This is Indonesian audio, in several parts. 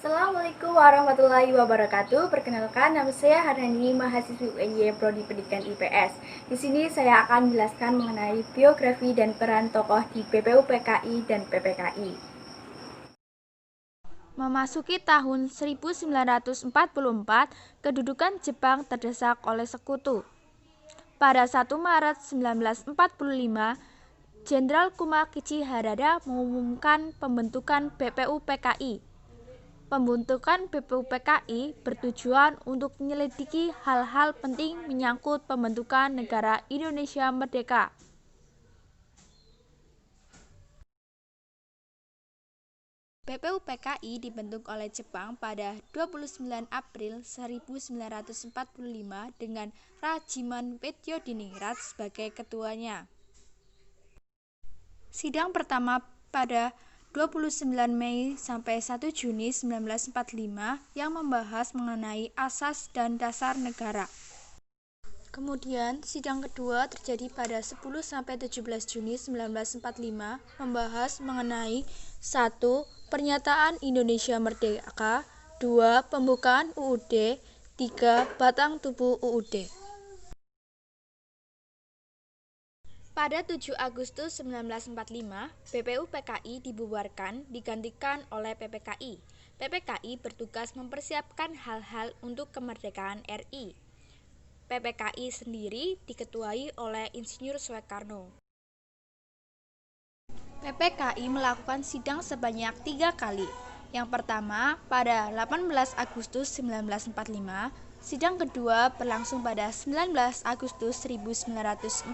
Assalamualaikum warahmatullahi wabarakatuh. Perkenalkan, nama saya Harani, mahasiswi UNY Prodi Pendidikan IPS. Di sini saya akan menjelaskan mengenai biografi dan peran tokoh di PPU PKI dan PPKI. Memasuki tahun 1944, kedudukan Jepang terdesak oleh sekutu. Pada 1 Maret 1945, Jenderal Kumakichi Harada mengumumkan pembentukan BPU PKI. Pembentukan BPU PKI bertujuan untuk menyelidiki hal-hal penting menyangkut pembentukan negara Indonesia Merdeka. BPU PKI dibentuk oleh Jepang pada 29 April 1945 dengan Rajiman Wedyodiningrat sebagai ketuanya. Sidang pertama pada 29 Mei sampai 1 Juni 1945 yang membahas mengenai asas dan dasar negara. Kemudian, sidang kedua terjadi pada 10 sampai 17 Juni 1945 membahas mengenai 1. Pernyataan Indonesia Merdeka, 2. Pembukaan UUD, 3. Batang tubuh UUD. Pada 7 Agustus 1945, BPU PKI dibubarkan digantikan oleh PPKI. PPKI bertugas mempersiapkan hal-hal untuk kemerdekaan RI. PPKI sendiri diketuai oleh Insinyur Soekarno. PPKI melakukan sidang sebanyak 3 kali. Yang pertama pada 18 Agustus 1945, sidang kedua berlangsung pada 19 Agustus 1945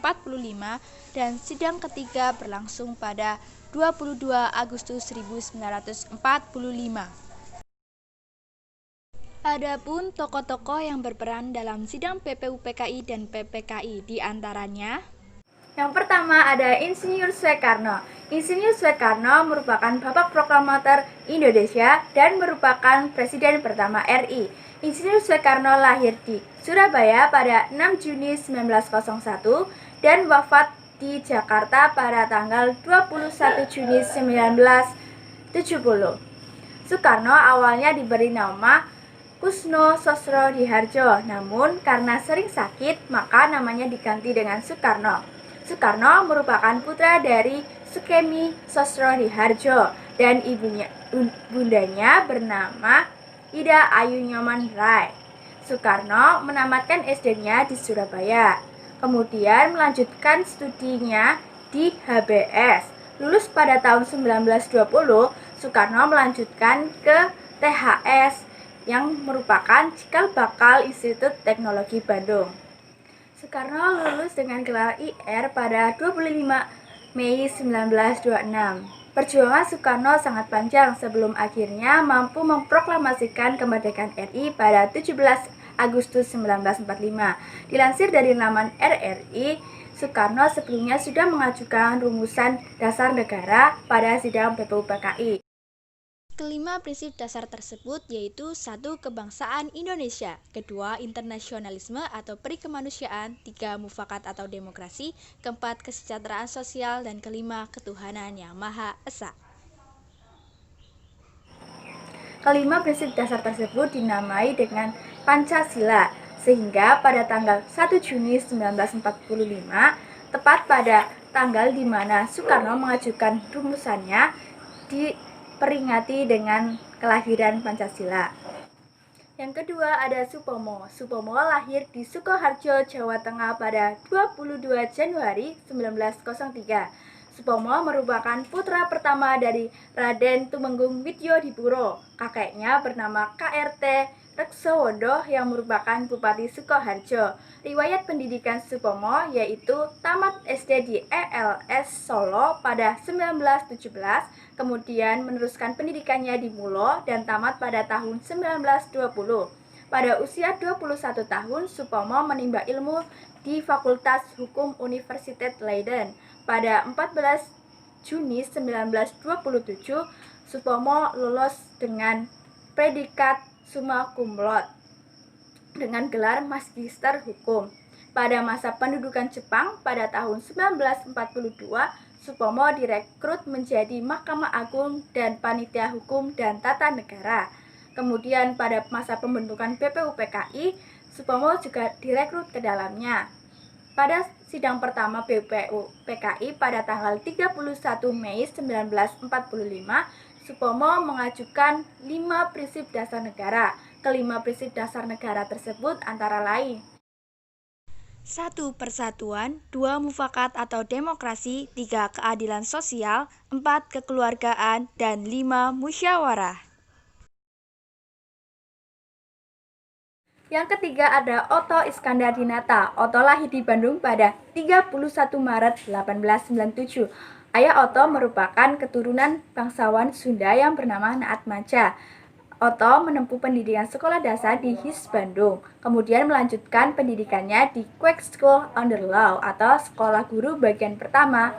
dan sidang ketiga berlangsung pada 22 Agustus 1945. Adapun tokoh-tokoh yang berperan dalam sidang PPU PKI dan PPKI diantaranya: yang pertama ada Insinyur Soekarno. Insinyur Soekarno merupakan Bapak Proklamator Indonesia dan merupakan Presiden pertama RI. Insinyur Soekarno lahir di Surabaya pada 6 Juni 1901 dan wafat di Jakarta pada tanggal 21 Juni 1970. Soekarno awalnya diberi nama Kusno Sosrodihardjo, namun karena sering sakit maka namanya diganti dengan Soekarno. Soekarno merupakan putra dari Sukemi Sosrodihardjo dan bundanya bernama Ida Ayu Nyoman Rai. Soekarno menamatkan SD-nya di Surabaya, kemudian melanjutkan studinya di HBS. Lulus pada tahun 1920, Soekarno melanjutkan ke THS yang merupakan cikal bakal Institut Teknologi Bandung. Soekarno lulus dengan gelar IR pada 25 Mei 1926. Perjuangan Soekarno sangat panjang sebelum akhirnya mampu memproklamasikan kemerdekaan RI pada 17 Agustus 1945. Dilansir dari laman RRI, Soekarno sebelumnya sudah mengajukan rumusan dasar negara pada sidang PPU PKI. Kelima prinsip dasar tersebut yaitu 1. Kebangsaan Indonesia, 2. Internasionalisme atau perikemanusiaan, 3. Mufakat atau demokrasi, 4. Kesejahteraan sosial, dan 5. Ketuhanan yang Maha Esa. Kelima prinsip dasar tersebut dinamai dengan Pancasila, sehingga pada tanggal 1 Juni 1945, tepat pada tanggal di mana Soekarno mengajukan rumusannya, diperingati dengan kelahiran Pancasila. Yang kedua ada Supomo. Supomo lahir di Sukoharjo, Jawa Tengah pada 22 Januari 1903. Supomo merupakan putra pertama dari Raden Tumenggung Widyodipuro. Kakeknya bernama KRT Reksowondo yang merupakan Bupati Sukoharjo. Riwayat pendidikan Supomo yaitu tamat SD di ELS Solo pada 1917, kemudian meneruskan pendidikannya di Mulo dan tamat pada tahun 1920. Pada usia 21 tahun, Supomo menimba ilmu di Fakultas Hukum Universitas Leiden. Pada 14 Juni 1927, Supomo lulus dengan predikat summa cum laude dengan gelar Magister Hukum. Pada masa pendudukan Jepang pada tahun 1942, Supomo direkrut menjadi Mahkamah Agung dan Panitia Hukum dan Tata Negara. Kemudian pada masa pembentukan BPUPKI, Supomo juga direkrut ke dalamnya. Pada sidang pertama BPUPKI pada tanggal 31 Mei 1945, Supomo mengajukan 5 prinsip dasar negara. Kelima prinsip dasar negara tersebut antara lain: 1. Persatuan, 2. Mufakat atau demokrasi, 3. Keadilan sosial, 4. Kekeluargaan, dan 5. Musyawarah. Yang ketiga ada Otto Iskandar-Dinata. Otto lahir di Bandung pada 31 Maret 1897. Ayah Otto merupakan keturunan bangsawan Sunda yang bernama Naat Maja. Otto menempuh pendidikan sekolah dasar di HIS Bandung, kemudian melanjutkan pendidikannya di Quake School Under Law atau Sekolah Guru Bagian Pertama.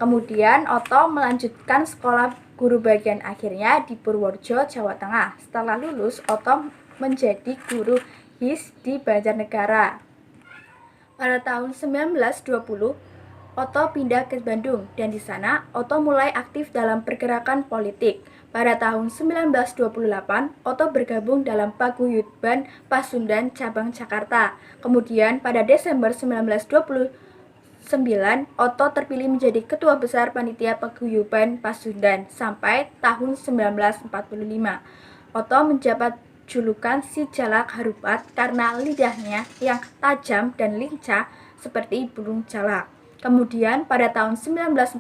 Kemudian Otto melanjutkan sekolah guru bagian akhirnya di Purworejo, Jawa Tengah. Setelah lulus, Otto menjadi guru HIS di Banjarnegara. Pada tahun 1920, Otto pindah ke Bandung dan di sana Otto mulai aktif dalam pergerakan politik. Pada tahun 1928, Otto bergabung dalam Paguyuban Pasundan Cabang Jakarta. Kemudian pada Desember 1929, Otto terpilih menjadi Ketua Besar Panitia Paguyuban Pasundan sampai tahun 1945. Otto menjabat julukan si Jalak Harupat karena lidahnya yang tajam dan lincah seperti burung jalak. Kemudian pada tahun 1945,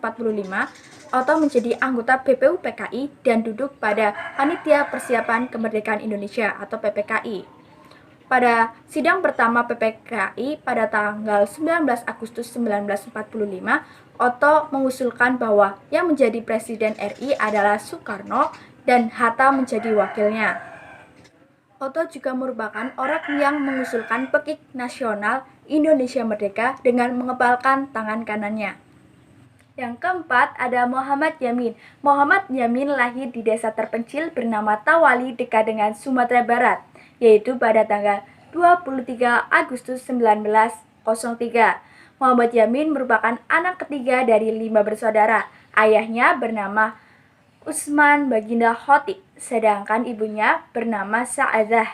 Otto menjadi anggota BPUPKI dan duduk pada Panitia Persiapan Kemerdekaan Indonesia atau PPKI. Pada sidang pertama PPKI pada tanggal 19 Agustus 1945, Otto mengusulkan bahwa yang menjadi Presiden RI adalah Soekarno dan Hatta menjadi wakilnya. Otto juga merupakan orang yang mengusulkan Pekik Nasional Indonesia Merdeka dengan mengepalkan tangan kanannya. Yang keempat ada Muhammad Yamin. Muhammad Yamin lahir di desa terpencil bernama Tawali dekat dengan Sumatera Barat, yaitu pada tanggal 23 Agustus 1903. Muhammad Yamin merupakan anak ketiga dari 5 bersaudara. Ayahnya bernama Usman Baginda Khotib, sedangkan ibunya bernama Sa'adah.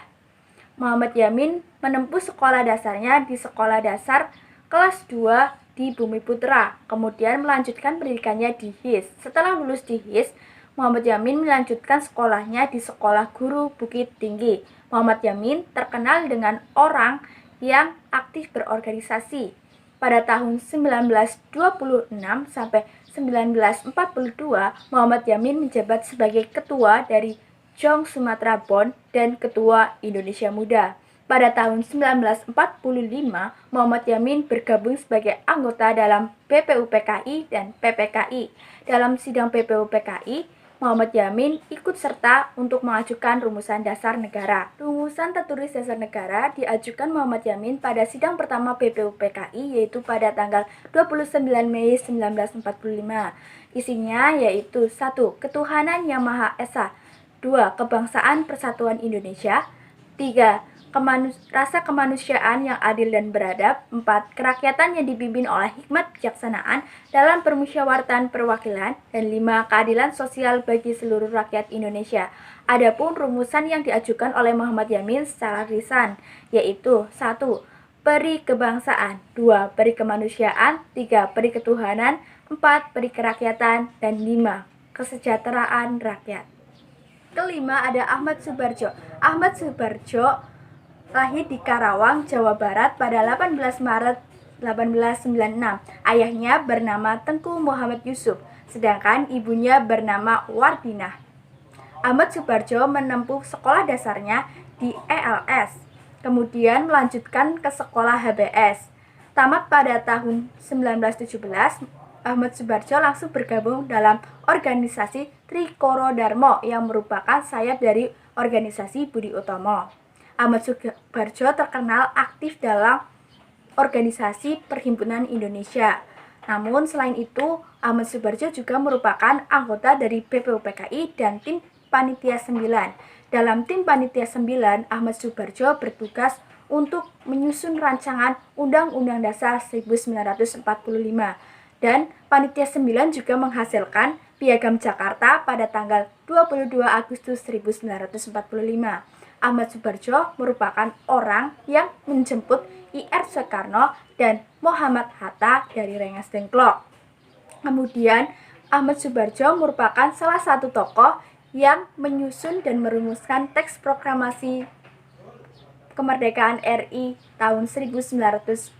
Muhammad Yamin menempuh sekolah dasarnya di Sekolah Dasar kelas 2 di Bumi Putra, kemudian melanjutkan pendidikannya di HIS. Setelah lulus di HIS, Muhammad Yamin melanjutkan sekolahnya di Sekolah Guru Bukit Tinggi. Muhammad Yamin terkenal dengan orang yang aktif berorganisasi. Pada tahun 1926 sampai 1942, Muhammad Yamin menjabat sebagai ketua dari Jong Sumatera Bond dan ketua Indonesia Muda. Pada tahun 1945, Muhammad Yamin bergabung sebagai anggota dalam BPUPKI dan PPKI. Dalam sidang BPUPKI, Muhammad Yamin ikut serta untuk mengajukan rumusan dasar negara. Rumusan tertulis dasar negara diajukan Muhammad Yamin pada sidang pertama BPUPKI, yaitu pada tanggal 29 Mei 1945. Isinya yaitu 1. Ketuhanan Yang Maha Esa, 2. Kebangsaan Persatuan Indonesia, 3. Rasa kemanusiaan yang adil dan beradab, 4. Kerakyatan yang dipimpin oleh hikmat bijaksanaan dalam permusyawaratan perwakilan, dan 5. Keadilan sosial bagi seluruh rakyat Indonesia. Adapun rumusan yang diajukan oleh Muhammad Yamin secara lisan yaitu 1. Peri kebangsaan, 2. Peri kemanusiaan, 3. Peri ketuhanan, 4. Peri kerakyatan, dan 5. Kesejahteraan rakyat. Kelima ada Ahmad Subarjo. Ahmad Subarjo lahir di Karawang, Jawa Barat pada 18 Maret 1896. Ayahnya bernama Tengku Muhammad Yusuf, sedangkan ibunya bernama Wardinah. Ahmad Subarjo menempuh sekolah dasarnya di ELS, kemudian melanjutkan ke sekolah HBS. Tamat pada tahun 1917, Ahmad Subarjo langsung bergabung dalam organisasi Trikoro Darmo yang merupakan sayap dari organisasi Budi Utomo. Ahmad Subarjo terkenal aktif dalam organisasi Perhimpunan Indonesia. Namun selain itu, Ahmad Subarjo juga merupakan anggota dari BPUPKI dan tim Panitia 9. Dalam tim Panitia 9, Ahmad Subarjo bertugas untuk menyusun rancangan Undang-Undang Dasar 1945. Dan Panitia 9 juga menghasilkan Piagam Jakarta pada tanggal 22 Agustus 1945. Ahmad Subarjo merupakan orang yang menjemput I.R. Soekarno dan Muhammad Hatta dari Rengas Dengklok. Kemudian Ahmad Subarjo merupakan salah satu tokoh yang menyusun dan merumuskan teks proklamasi kemerdekaan RI tahun 1945.